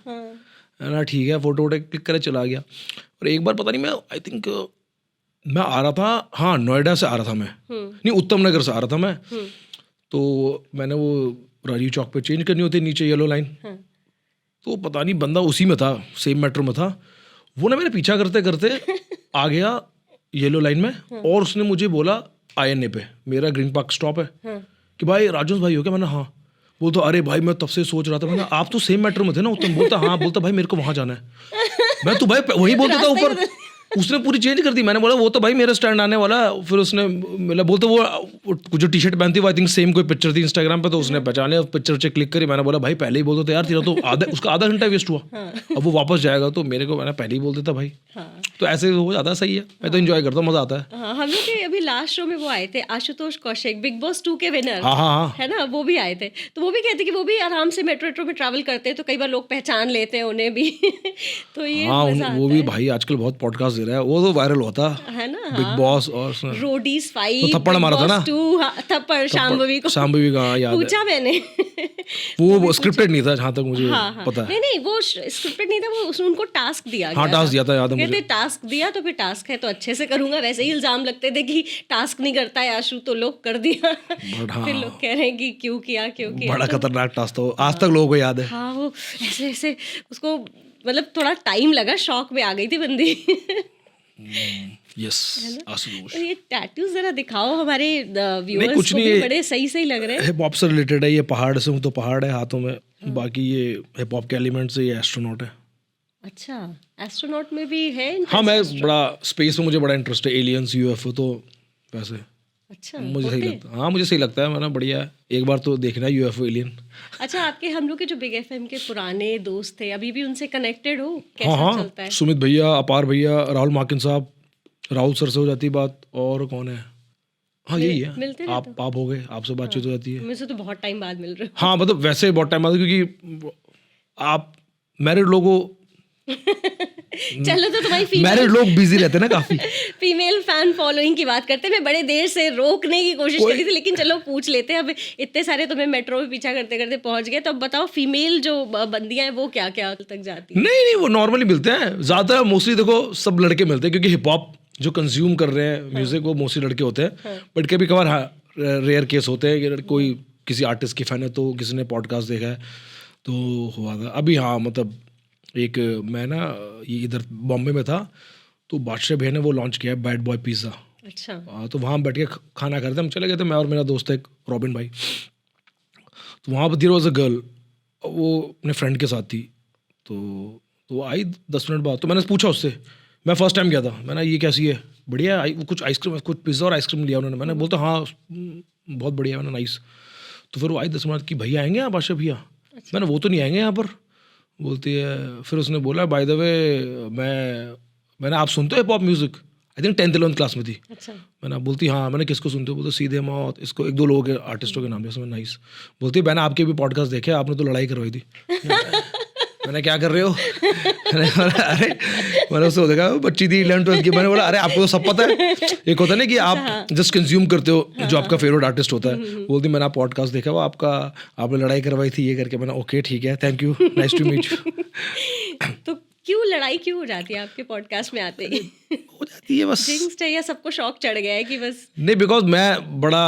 S1: ना ठीक है, फोटो वोटो क्लिक करे चला गया। और एक बार पता नहीं मैं आई थिंक मैं आ रहा था, हाँ नोएडा से आ रहा था मैं, नहीं उत्तम नगर से आ रहा था मैं। तो मैंने वो राजीव चौक पे चेंज करनी होती है नीचे येलो लाइन। तो पता नहीं बंदा उसी में था, सेम मेट्रो में था। वो ना मेरे पीछा करते करते आ गया येलो लाइन में, और उसने मुझे बोला INA पे, मेरा ग्रीन पार्क स्टॉप है, कि भाई राजवंश भाई हो क्या। मैंने हाँ। बोलता अरे भाई मैं तब से सोच रहा था। मैंने आप तो सेम मेट्रो में थे ना उत्तम। बोलता हाँ। बोलता भाई मेरे को वहाँ जाना है। मैं तो भाई वही बोलता था ऊपर। उसने पूरी चेंज कर दी। मैंने बोला वो तो भाई मेरा स्टैंड आने वाला। फिर उसने मतलब बोलते वो जो टी-शर्ट पहनती वो आई थिंक सेम कोई पिक्चर थी इंस्टाग्राम पे, तो उसने पहचाने, पिक्चर से क्लिक करी। मैंने बोला भाई पहले ही बोल देता यार, तेरा तो उसका आधा घंटा वेस्ट हुआ। अब वो वापस जाएगा तो मेरे को मैंने पहले ही बोल देता भाई। तो ऐसे हो जाता, सही है। मैं तो एंजॉय करता हूँ, मजा आता है।
S2: हाँ हम लोग के अभी लास्ट शो में वो आए थे आशुतोष कौशिक, बिग बॉस 2 के विनर।
S1: हाँ
S2: है ना, वो भी आए थे। तो वो भी कहते कि वो भी आराम से मेट्रो में ट्रैवल करते हैं, तो कई बार लोग पहचान लेते हैं उन्हें भी। तो ये
S1: हाँ
S2: मजा
S1: वो
S2: आता
S1: भी
S2: है।
S1: भाई आजकल बहुत पॉडकास्ट दे रहा है। वो तो वायरल होता
S2: है ना।
S1: बिग बॉस और
S2: रोडीज 5
S1: तो थप्पड़ मारा था ना।
S2: थप्पड़ शांभवी को
S1: शांभवी का याद है।
S2: पूछा मैंने।
S1: वो स्क्रिप्टेड नहीं था जहाँ तक मुझे पता है।
S2: नहीं वो स्क्रिप्टेड नहीं था, वो उसने उनको टास्क दिया गया।
S1: हाँ टास्क दिया था, याद है मुझे।
S2: कहते टास्क दिया तो फिर टास्क है तो अच्छे से करूंगा। वैसे ही इल्जाम लगते थे कि टास्क नहीं करता है आशु, तो लोग कर दिया। फिर लोग कह रहे हैं कि क्यों किया
S1: बड़ा खतरनाक टास्क था, आज तक लोगों को याद है।
S2: हाँ वो ऐसे ऐसे उसको मतलब थोड़ा टाइम लगा, शॉक में आ गई थी बंदी।
S1: यस आशुतोष।
S2: ये टैटूज जरा दिखाओ हमारे
S1: नहीं
S2: व्यूअर्स
S1: कुछ
S2: को
S1: नहीं,
S2: भी बड़े सही सही लग रहे हैं।
S1: हिप हॉप से रिलेटेड है ये। पहाड़ से हूँ तो पहाड़ है हाथों में। बाकी ये हिप हॉप के एलिमेंट से ये एस्ट्रोनॉट है।
S2: अच्छा एस्ट्रोनॉट में भी है interest?
S1: हाँ मैं बड़ा स्पेस में मुझे बड़ा इंटरेस्ट है, एलियंस UFO तो वैसे
S2: अच्छा
S1: मुझे सही लगता है। हाँ मुझे सही लगता है, मैंने बढ़िया है, एक बार तो देखना है UFO एलियन।
S2: अच्छा आपके हम लोग के जो बिग FM के पुराने दोस्त थे, अभी भी उनसे कनेक्टेड हो?
S1: हाँ
S2: कैसा चलता
S1: हाँ
S2: है?
S1: सुमित भैया, अपार भैया, राहुल माकिन साहब, राहुल सर से हो जाती है बात, और कौन है, हाँ यही है।
S2: मिलते
S1: आप हो गए, आपसे बातचीत हो जाती है।
S2: मुझसे तो बहुत टाइम बाद मिल रहे
S1: हाँ मतलब वैसे बहुत टाइम बाद, क्योंकि आप मैरिड लोगों
S2: चलो तो तुम्हारी
S1: मैरिड लोग बिजी रहते हैं ना काफी।
S2: फीमेल फैन फॉलोइंग की बात करते हैं। मैं बड़े देर से रोकने की कोशिश करी थी, लेकिन चलो पूछ लेते हैं। अब इतने सारे तुम्हें मेट्रो में पीछा करते करते पहुंच गए, तो अब बताओ फीमेल जो बंदियां हैं वो क्या क्या तक जाती है?
S1: नहीं वो नॉर्मली मिलते हैं ज्यादा। मोस्टली देखो सब लड़के मिलते हैं, क्योंकि हिप हॉप जो कंज्यूम कर रहे हैं म्यूजिक वो मोस्टली लड़के होते हैं। बट कभी कभार हाँ रेयर केस होते हैं कि कोई किसी आर्टिस्ट की फैन है, तो किसी ने पॉडकास्ट देखा है तो हुआ था। अभी हाँ मतलब एक मैं ना ये इधर बॉम्बे में था, तो बादशाह भैया ने वो लॉन्च किया है बैड बॉय पिज़्ज़ा।
S2: अच्छा
S1: तो वहाँ बैठ के खाना खा रहे थे, हम चले गए थे, मैं और मेरा दोस्त एक रॉबिन भाई। तो वहाँ पर देयर वाज अ गर्ल, वो अपने फ्रेंड के साथ थी। तो वो आई 10 मिनट बाद। तो मैंने पूछा उससे, मैं फर्स्ट टाइम गया था, मैंने ये कैसी है, बढ़िया है? वो कुछ आइसक्रीम, कुछ पिज़्ज़ा और आइसक्रीम लिया उन्होंने। मैंने बोलता हाँ बहुत बढ़िया, मैंने नाइस। तो फिर वो आई 10 मिनट की, भैया आएंगे यहाँ बादशाह भैया? मैंने वो तो नहीं आएंगे यहाँ पर। बोलती है, फिर उसने बोला बाय द वे मैंने आप सुनते हो hip hop music? I think 10th 11th class में थी।
S2: अच्छा
S1: मैंने बोलती हाँ। मैंने किसको सुनते हो? बोलते सीधे मौत, इसको 1-2 लोगों के आर्टिस्टों के नाम है। नाइस। बोलती है मैंने आपके भी पॉडकास्ट देखे, आपने तो लड़ाई करवाई थी। मैंने क्या कर रहे हो? अरे मैंने उससे देखा बच्ची थी 11th 12th की। मैंने बोला अरे आपको तो सब पता है। एक होता है ना कि आप जस्ट कंज्यूम करते हो जो आपका फेवरेट आर्टिस्ट होता है। बोलती मैंने आप पॉडकास्ट देखा, वो आपने लड़ाई करवाई थी ये करके। मैंने ओके ठीक है, thank you, nice to meet you.
S2: तो क्यों लड़ाई क्यों हो जाती है आपके पॉडकास्ट में आते ही?
S1: हो जाती है बस।
S2: जिंक्स है या सबको शौक चढ़ गया है कि बस?
S1: नहीं बिकॉज मैं बड़ा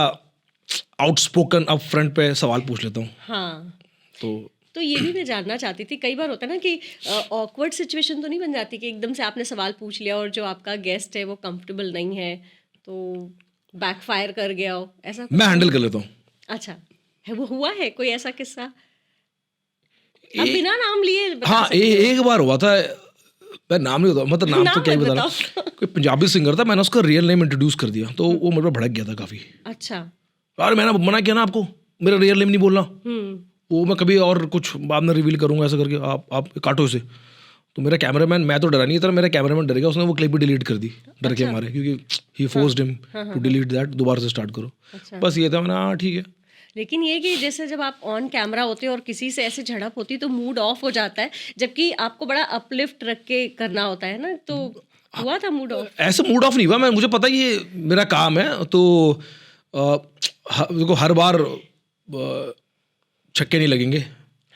S1: आउटस्पोकन अप फ्रंट पे सवाल पूछ लेता हूँ।
S2: हाँ,
S1: तो
S2: ये भी मैं जानना चाहती थी, कई बार होता है ना कि ऑकवर्ड सिचुएशन तो नहीं बन जाती कि एकदम से आपने सवाल पूछ लिया और जो आपका गेस्ट है वो कंफर्टेबल नहीं है, तो बैकफायर कर गया हो, ऐसा कुछ
S1: मैं हैंडल
S2: हुआ?
S1: कर लेता हूँ।
S2: अच्छा, है वो हुआ है कोई ऐसा किस्सा? आप
S1: ए-
S2: बिना नाम लिए बता
S1: हाँ,
S2: सकते हो।
S1: एक बार हुआ था। मैं नाम नहीं बताऊँ, मतलब नाम तो
S2: नाम
S1: क्या ही
S2: मत
S1: बताना।
S2: बताओ।
S1: कोई पंजाबी सिंगर था, मैंने उसका रियल नेम इंट्रोड्यूस कर दिया, तो वो मेरे पे भड़क गया था काफ़ी।
S2: अच्छा।
S1: यार मैंने मना किया ना आपको, मेरा रियल नेम नहीं बोलना।
S2: हम्म।
S1: वो मैं कभी और कुछ बाद में रिवील करूंगा ऐसा करके, आप काटो इसे। तो मेरा कैमरामैन, मैं तो डरा नहीं था, मेरा कैमरामैन डर गया, उसने वो क्लिप भी डिलीट कर दी डर के
S2: अच्छा।
S1: मारे, क्योंकि he forced him to delete that, दोबारा से स्टार्ट करो।
S2: अच्छा।
S1: बस ये था, मैंने हाँ ठीक है।
S2: लेकिन ये कि जैसे जब आप ऑन कैमरा होते हो और किसी से ऐसे झड़प होती है तो मूड ऑफ हो जाता है, जबकि आपको बड़ा अपलिफ्ट रख के करना होता है ना, तो हुआ था मूड ऑफ?
S1: ऐसे मूड ऑफ नहीं हुआ, मैं, मुझे पता है ये मेरा काम है, तो देखो हर बार छक्के नहीं लगेंगे,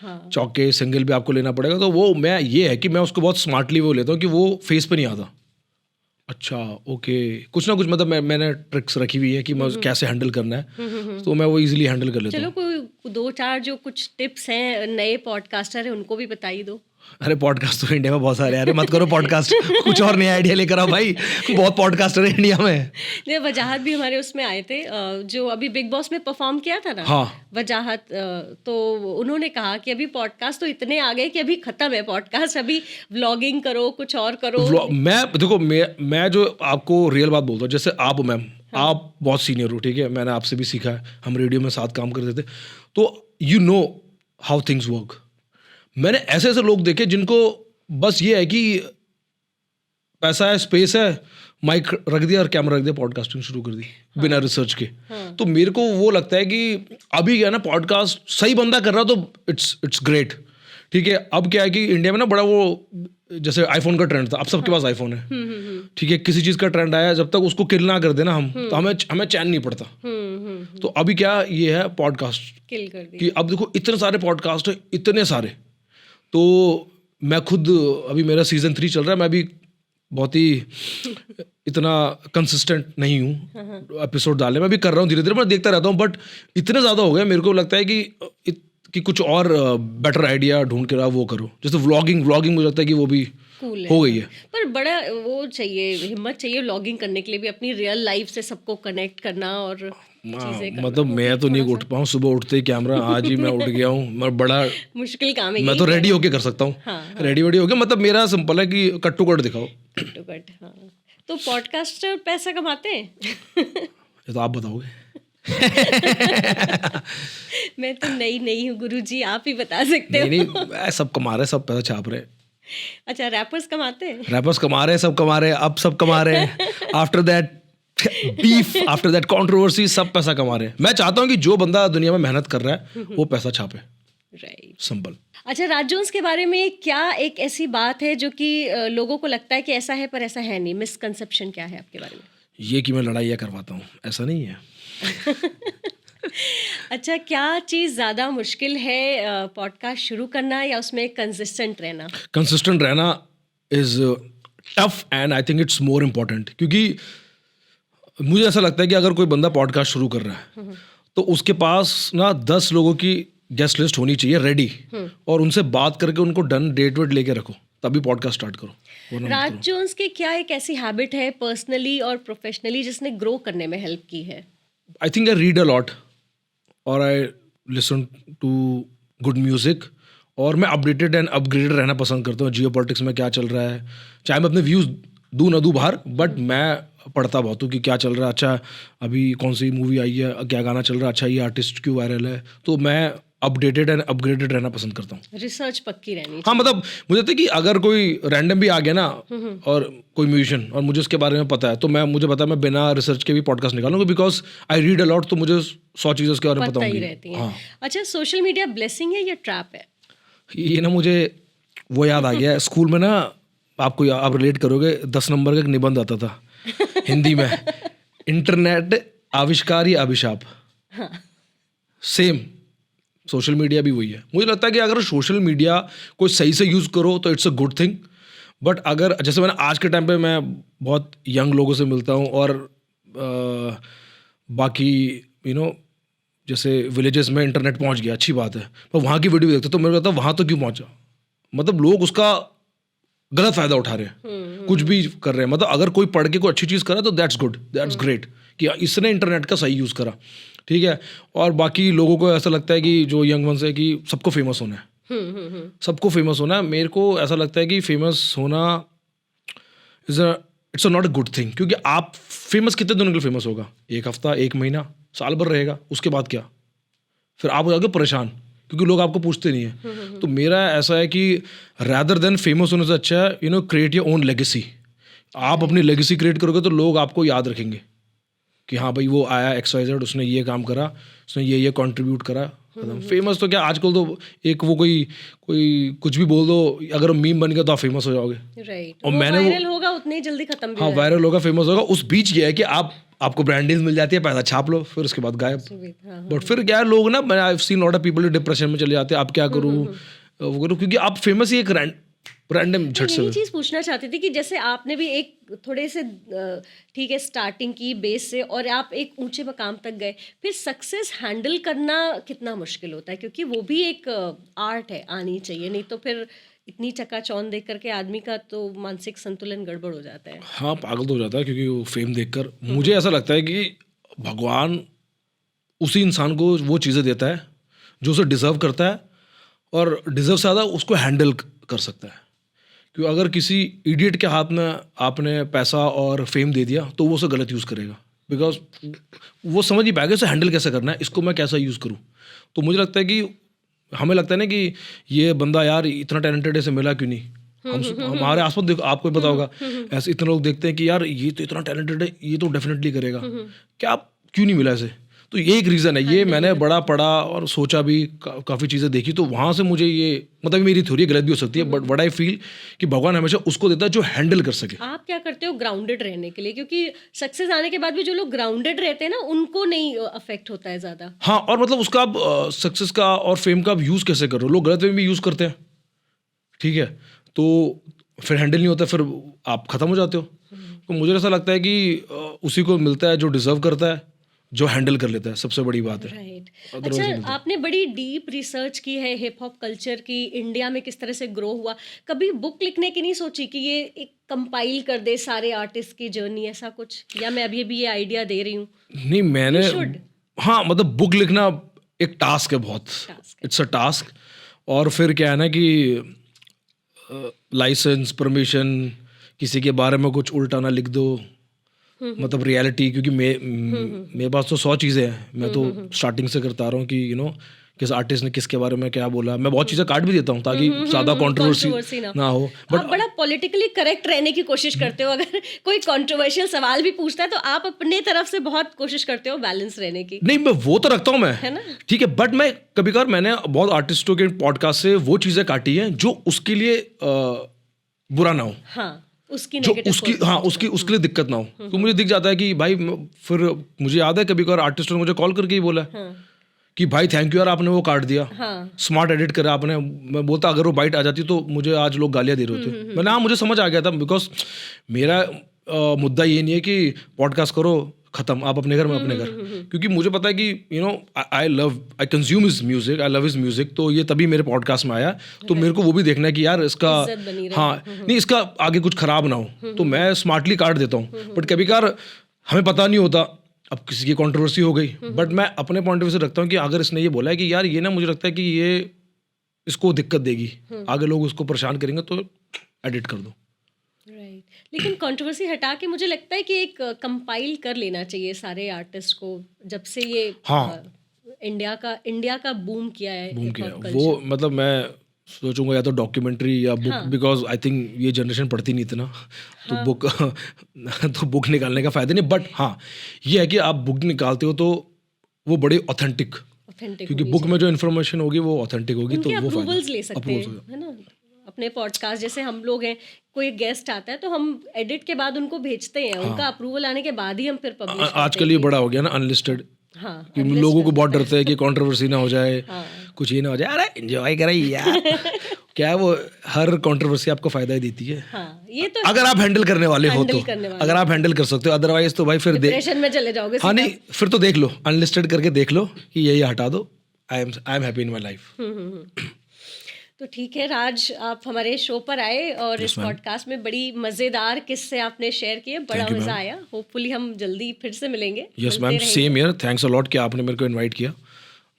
S2: हाँ।
S1: चौके सिंगल भी आपको लेना पड़ेगा। तो वो मैं, ये है कि मैं उसको बहुत स्मार्टली वो लेता हूँ कि वो फेस पे नहीं आता। अच्छा ओके, कुछ ना कुछ मतलब मैंने ट्रिक्स रखी हुई है कि मैं कैसे हैंडल करना है, तो मैं वो इजीली हैंडल कर लेता
S2: चलो
S1: हूँ।
S2: कोई दो चार जो कुछ टिप्स हैं नए पॉडकास्टर हैं उनको भी बताइए दो।
S1: अरे पॉडकास्ट तो इंडिया में बहुत सारे हैं, अरे मत करो पॉडकास्ट, कुछ और नया आइडिया लेकर आओ भाई, बहुत पॉडकास्टर है इंडिया में।
S2: ये वजाहत भी हमारे उसमें आए थे, जो अभी बिग बॉस में परफॉर्म किया था ना।
S1: हाँ।
S2: वजाहत, तो उन्होंने कहा कि अभी पॉडकास्ट तो इतने आ गए कि अभी खत्म है पॉडकास्ट, अभी व्लॉगिंग करो, कुछ और करो।
S1: मैं देखो, मैं जो आपको रियल बात बोलता हूँ, जैसे आप मैम, आप बहुत सीनियर हो, ठीक है, मैंने आपसे भी सीखा है, हम रेडियो में साथ काम करते थे, तो you know how things work. मैंने ऐसे ऐसे लोग देखे जिनको बस ये है कि पैसा है, स्पेस है, माइक रख दिया और कैमरा रख दिया, पॉडकास्टिंग शुरू कर दी बिना रिसर्च के। तो मेरे को वो लगता है कि अभी क्या ना, पॉडकास्ट सही बंदा कर रहा तो इट्स ग्रेट, ठीक है। अब क्या है कि इंडिया में ना बड़ा वो, जैसे आईफोन का ट्रेंड था, अब सबके पास आईफोन है, ठीक है। किसी चीज़ का ट्रेंड आया, जब तक उसको किल ना कर देना हम, तो हमें चैन नहीं पड़ता। तो अभी क्या ये है, पॉडकास्ट
S2: किल कर दी।
S1: कि अब देखो इतने सारे पॉडकास्ट है, इतने सारे। तो मैं खुद, अभी मेरा सीजन 3 चल रहा है, मैं भी बहुत ही इतना कंसिस्टेंट नहीं हूँ एपिसोड डालने में, मैं भी कर रहा हूँ धीरे धीरे, मैं देखता रहता हूँ, बट इतने ज़्यादा हो गए, मेरे को लगता है कि कुछ और बेटर आइडिया ढूंढ के वो करो। जैसे व्लॉगिंग मुझे लगता है कि वो भी
S2: कूल है।
S1: हो गई है।
S2: पर बड़ा वो चाहिए, हिम्मत चाहिए व्लॉगिंग करने के लिए भी, अपनी रियल लाइफ से सबको कनेक्ट करना और चीजें करना।
S1: मतलब मैं तो नहीं उठ पाऊँ, सुबह उठते ही कैमरा, आज ही मैं उठ गया हूँ, मैं बड़ा
S2: मुश्किल काम है।
S1: मैं तो रेडी होके कर सकता हूँ।
S2: हाँ,
S1: रेडी वेडी होके, मतलब मेरा सिंपल है कि कट टू कट दिखाओ।
S2: Cut to cut. हाँ, तो पॉडकास्टर पैसा कमाते हैं?
S1: ये तो आप बताओगे।
S2: मैं तो नई हूँ गुरुजी, आप ही बता सकते हो।
S1: नहीं, सब कमा रहे, सब पैसा छाप रहे।
S2: अच्छा, रैपर्स कमाते हैं?
S1: रैपर्स कमा रहे हैं, सब कमा रहे हैं, अब सब कमा रहे हैं। After that beef, after that controversy, सब पैसा कमा रहे हैं। मैं चाहता हूँ कि जो बंदा दुनिया में मेहनत कर रहा है वो पैसा छापे।
S2: राइट।
S1: सिंपल।
S2: अच्छा, राज जोन्स के बारे में क्या एक ऐसी बात है जो कि लोगों को लगता है कि ऐसा है पर ऐसा है नहीं, मिसकंसेप्शन क्या है आपके बारे में?
S1: ये कि मैं लड़ाइयाँ करवाता हूँ, ऐसा नहीं है।
S2: अच्छा, क्या चीज़ ज़्यादा मुश्किल है, पॉडकास्ट शुरू करना या उसमें कंसिस्टेंट रहना?
S1: कंसिस्टेंट रहना is tough and I think it's more important, क्योंकि मुझे ऐसा लगता है कि अगर कोई बंदा पॉडकास्ट शुरू कर रहा है तो उसके पास ना 10 लोगों की गेस्ट लिस्ट होनी चाहिए रेडी, और उनसे बात करके उनको डन डेट वेट लेके रखो, तभी पॉडकास्ट स्टार्ट करो, वरना मत
S2: राज
S1: करो।
S2: जोन्स की क्या एक ऐसी हैबिट है पर्सनली और प्रोफेशनली जिसने ग्रो करने में हेल्प की है?
S1: I think I read a lot और I listen to good music, और मैं अपडेटेड एंड अपग्रेडेड रहना पसंद करता हूँ। जियो पॉलिटिक्स में क्या चल रहा है, चाहे मैं अपने व्यूज़ दूँ ना दूँ बाहर, बट मैं पढ़ता बहुत हूँ कि क्या चल रहा है। अच्छा अभी कौन सी मूवी आई है, क्या गाना चल रहा है, अच्छा ये आर्टिस्ट क्यों वायरल है, तो मैं अपडेटेड एंड अपग्रेडेड रहना पसंद करता हूँ।
S2: रिसर्च पक्की रहनी
S1: हाँ, मतलब मुझे लगता है कि अगर कोई रैंडम भी आ गया ना और कोई म्यूजिशियन और मुझे उसके बारे में पता है, तो मुझे पता है मैं बिना रिसर्च के भी पॉडकास्ट निकालूंगा, because I read a lot, तो मुझे 100 चीज़ें उसके बारे में
S2: पता
S1: पता
S2: ही
S1: होंगी।
S2: रहती है।
S1: हाँ,
S2: अच्छा, सोशल मीडिया ब्लेसिंग है या ट्रैप है?
S1: ये ना मुझे वो याद आ गया, स्कूल में ना आपको आप रिलेट करोगे, 10 नंबर का एक निबंध आता था हिंदी में, इंटरनेट आविष्कार या अभिशाप। सेम सोशल मीडिया भी वही है। मुझे लगता है कि अगर सोशल मीडिया कोई सही से यूज़ करो तो it's a good thing, but अगर जैसे मैंने आज के टाइम पे मैं बहुत यंग लोगों से मिलता हूँ और बाकी जैसे विलेजेस में इंटरनेट पहुंच गया, अच्छी बात है, पर वहाँ की वीडियो देखते तो मेरे को लगता है वहाँ तो क्यों पहुंचा, मतलब लोग उसका गलत फायदा उठा रहे हैं, कुछ भी कर रहे हैं। मतलब अगर कोई पढ़ के कोई अच्छी चीज़ करा तो दैट्स गुड, दैट्स ग्रेट कि इसने इंटरनेट का सही यूज़ करा, ठीक है। और बाकी लोगों को ऐसा लगता है कि जो यंग वंस है कि सबको फेमस होना है, सबको फेमस होना है। मेरे को ऐसा लगता है कि फेमस होना it's not a good thing, क्योंकि आप फेमस कितने दिनों के लिए फेमस होगा, एक हफ्ता, एक महीना, साल भर रहेगा, उसके बाद क्या, फिर आप हो जाओगे परेशान क्योंकि लोग आपको पूछते नहीं है। तो मेरा ऐसा है कि रैदर देन फेमस होने से अच्छा है you know create your own legacy. आप अपनी लेगेसी क्रिएट करोगे तो लोग आपको याद रखेंगे कि हाँ भाई वो आया XYZ, उसने ये काम करा, उसने ये कंट्रीब्यूट करा। फेमस तो क्या आजकल तो एक वो कोई कुछ भी बोल दो, अगर मीम बन गया तो आप फेमस हो जाओगे।
S2: राइट,
S1: और
S2: वो
S1: मैंने
S2: वायरल होगा उतने ही जल्दी खत्म भी
S1: हाँ
S2: हो जाएगा।
S1: वायरल होगा, फेमस होगा, उस बीच ये है कि आपको ब्रांड डील्स मिल जाती है, पैसा छाप लो, फिर उसके बाद गायब।
S2: हाँ,
S1: बट फिर क्या है, लोग ना, मैं I seen lot of people depression में चले जाते हैं, आप क्या करूँ वो करूँ, क्योंकि आप फेमस ही एक रैंडम झट से।
S2: यही चीज़ पूछना चाहती थी कि जैसे आपने भी एक थोड़े से ठीक है स्टार्टिंग की बेस से और आप एक ऊंचे मकाम तक गए, फिर सक्सेस हैंडल करना कितना मुश्किल होता है, क्योंकि वो भी एक आर्ट है, आनी चाहिए, नहीं तो फिर इतनी चकाचौंध देख करके आदमी का तो मानसिक संतुलन गड़बड़ हो जाता है।
S1: हाँ पागल तो हो जाता है, क्योंकि वो फेम देखकर मुझे ऐसा लगता है कि भगवान उसी इंसान को वो चीज़ें देता है जो उसे डिज़र्व करता है, और डिज़र्व से ज़्यादा उसको हैंडल कर सकता है। क्योंकि अगर किसी इडियट के हाथ में आपने पैसा और फेम दे दिया तो वो उसे गलत यूज़ करेगा, बिकॉज वो समझ नहीं पाएगा इसे हैंडल कैसे करना है, इसको मैं कैसा यूज़ करूँ। तो मुझे लगता है कि हमें लगता है ना कि ये बंदा यार इतना टैलेंटेड है, इसे मिला क्यों नहीं। हमारे आसपास देखो, आपको भी पता होगा, ऐसे इतने लोग देखते हैं कि यार ये तो इतना टैलेंटेड है, ये तो डेफिनेटली करेगा, क्या आप क्यों नहीं मिला इसे। तो ये एक रीज़न है, ये मैंने बड़ा पढ़ा और सोचा भी, काफ़ी चीज़ें देखी, तो वहाँ से मुझे ये, मतलब मेरी थ्योरी गलत भी हो सकती है, बट व्हाट आई फील कि भगवान हमेशा उसको देता है जो हैंडल कर सके।
S2: आप क्या करते हो ग्राउंडेड रहने के लिए, क्योंकि सक्सेस आने के बाद भी जो लोग ग्राउंडेड रहते हैं ना उनको नहीं अफेक्ट होता है ज़्यादा।
S1: हाँ, और मतलब उसका आप सक्सेस का और फेम का आप यूज़ कैसे कर रहे हो, लोग गलत वे में भी यूज़ करते हैं, ठीक है, तो फिर हैंडल नहीं होता, फिर आप ख़त्म हो जाते हो। तो मुझे ऐसा लगता है कि उसी को मिलता है जो डिज़र्व करता है, जो हैंडल कर लेता है, सबसे बड़ी बात है।
S2: राइट। अच्छा, आपने बड़ी डीप रिसर्च की है हिप हॉप कल्चर की, इंडिया में किस तरह से ग्रो हुआ, कभी बुक लिखने की नहीं सोची कि ये एक कंपाइल कर दे सारे आर्टिस्ट की जर्नी, ऐसा कुछ, या मैं अभी ये आइडिया दे रही हूँ?
S1: नहीं, मैंने हाँ मतलब बुक लिखना एक टास्क है, बहुत इट्स अ टास्क। और फिर क्या है ना कि लाइसेंस, परमिशन, किसी के बारे में कुछ उल्टा ना लिख दो, मतलब रियलिटी, क्योंकि मेरे पास तो 100 चीज़ें हैं, मैं तो स्टार्टिंग से करता रहा हूँ कि यू नो किस आर्टिस्ट ने किसके बारे में क्या बोला। मैं बहुत चीज़ें काट भी देता हूँ ताकि ज़्यादा कंट्रोवर्सी ना हो।
S2: बट आप बड़ा पॉलिटिकली करेक्ट रहने की कोशिश करते हो, अगर कोई कंट्रोवर्शियल सवाल भी पूछता है तो आप अपने तरफ से बहुत कोशिश करते हो बैलेंस रहने की।
S1: नहीं, मैं वो तो रखता हूँ मैं,
S2: है ना, ठीक
S1: है, बट मैं कभी कभार मैंने बहुत आर्टिस्टों के पॉडकास्ट से वो चीज़ें काटी हैं जो उसके लिए बुरा ना हो,
S2: हाँ, उसकी
S1: जो उसके लिए दिक्कत ना हो। तो मुझे दिख जाता है कि भाई, फिर मुझे याद है कभी कभार आर्टिस्टों ने मुझे कॉल करके ही बोला कि भाई थैंक यू यार, आपने वो काट दिया, स्मार्ट एडिट करा आपने। मैं बोलता अगर वो बाइट आ जाती तो मुझे आज लोग गालियाँ दे रहे होते। मैंने हाँ, मुझे समझ आ गया था, बिकॉज मेरा मुद्दा ये नहीं है कि पॉडकास्ट करो खत्म, आप अपने घर में अपने घर, क्योंकि मुझे पता है कि you know I consume his music, I love his music, तो ये तभी मेरे पॉडकास्ट में आया। तो मेरे को वो भी देखना है कि यार इसका हाँ नहीं, इसका आगे कुछ खराब ना हो, तो मैं स्मार्टली काट देता हूँ। बट कभी कभार हमें पता नहीं होता, अब किसी की कंट्रोवर्सी हो गई, बट मैं अपने पॉइंट ऑफ व्यू से रखता हूँ कि अगर इसने ये बोला है कि यार ये ना, मुझे लगता है कि ये इसको दिक्कत देगी, आगे लोग उसको परेशान करेंगे, तो एडिट कर दो।
S2: राइट, लेकिन कंट्रोवर्सी हटा के मुझे लगता है कि एक कंपाइल कर लेना चाहिए सारे आर्टिस्ट को, जब से ये इंडिया का बूम किया है
S1: वो, मतलब मैं सोचूंगा या तो डॉक्यूमेंट्री या बुक, बिकॉज आई थिंक ये जनरेशन पढ़ती नहीं इतना, तो बुक निकालने का फायदा नहीं। बट हाँ, ये है कि आप बुक निकालते हो तो वो बड़े ऑथेंटिक, क्योंकि बुक में जो इन्फॉर्मेशन होगी वो ऑथेंटिक होगी, तो वो
S2: अप्रूवल्स ले सकते हैं, है ना। अपने पॉडकास्ट जैसे हम लोग हैं, कोई गेस्ट आता है तो हम एडिट के बाद उनको भेजते हैं, उनका अप्रूवल आने के बाद ही हम फिर पब्लिश करते हैं।
S1: आजकल ये बड़ा हो गया ना अनलिस्टेड, कि लोगों को बहुत डरते हैं कि कंट्रोवर्सी ना हो जाए, कुछ ये ना हो जाए, अरे एंजॉय करें यार, क्या है वो, हर कंट्रोवर्सी आपको फायदा ही देती है।
S2: हाँ, ये तो
S1: अगर आप हैंडल करने वाले हो तो,
S2: हैंडल करने वाले
S1: अगर आप हैंडल कर सकते हो, अदरवाइज तो भाई फिर
S2: डिप्रेशन में चले जाओगे
S1: हाँ
S2: सीधा।
S1: नहीं, फिर तो देख लो, अनलिस्टेड करके देख लो कि यही हटा दो। I am happy in my life.
S2: तो ठीक है राज, आप हमारे शो पर आए और इस पॉडकास्ट में बड़ी मज़ेदार किस्से आपने शेयर किए, बड़ा मज़ा आया। होपफुली हम जल्दी फिर से मिलेंगे।
S1: Yes ma'am, same year. Thanks a lot कि आपने मेरे को इनवाइट किया,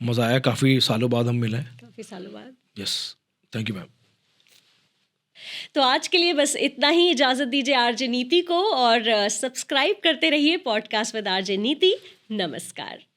S1: मज़ा आया, काफ़ी सालों बाद हम मिले।
S2: काफ़ी सालों बाद।
S1: Yes, thank you ma'am.
S2: तो आज के लिए बस इतना ही, इजाज़त दीजिए आरजे नीति को और सब्सक्राइब करते रहिए पॉडकास्ट विद आरजे नीति। नमस्कार।